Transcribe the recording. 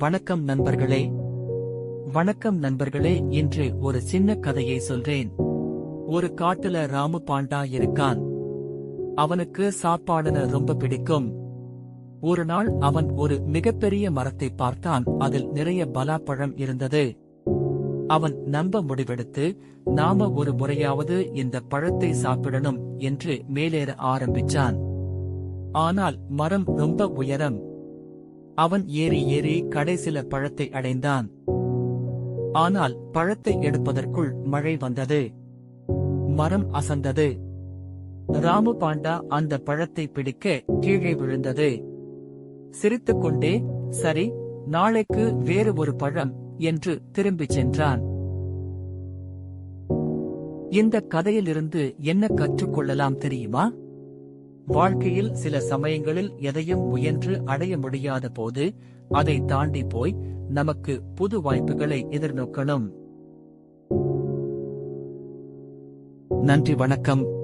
வணக்கம் நண்பர்களே. வணக்கம் நண்பர்களே. இன்று ஒரு சின்ன கதையை சொல்றேன். ஒரு காட்டுல ராமு பாண்டா இருக்கான். அவனுக்கு சாப்பாடுன ரொம்ப பிடிக்கும். ஒரு நாள் அவன் ஒரு மிகப்பெரிய மரத்தை பார்த்தான். அதில் நிறைய பலாப்பழம் இருந்தது. அவன் நம்ப முடிவெடுத்து, நாம ஒரு முறையாவது இந்த பழத்தை சாப்பிடணும் என்று மேலேற ஆரம்பிச்சான். ஆனால் மரம் ரொம்ப உயரம். அவன் ஏறி ஏறி கடைசில பழத்தை அடைந்தான். ஆனால் பழத்தை எடுப்பதற்குள் மழை வந்தது. மரம் அசந்தது. ராமு பாண்டா அந்த பழத்தை பிடிக்க கீழே விழுந்தது. சிரித்துக்கொண்டே, சரி, நாளைக்கு வேறு ஒரு பழம் என்று திரும்பிச் சென்றான். இந்த கதையிலிருந்து என்ன கற்றுக்கொள்ளலாம் தெரியுமா? வாழ்க்கையில் சில சமயங்களில் எதையும் முயன்று அடைய முடியாத போது அதை தாண்டி போய் நமக்கு புது வாய்ப்புகளை எதிர்நோக்கணும். நன்றி, வணக்கம்.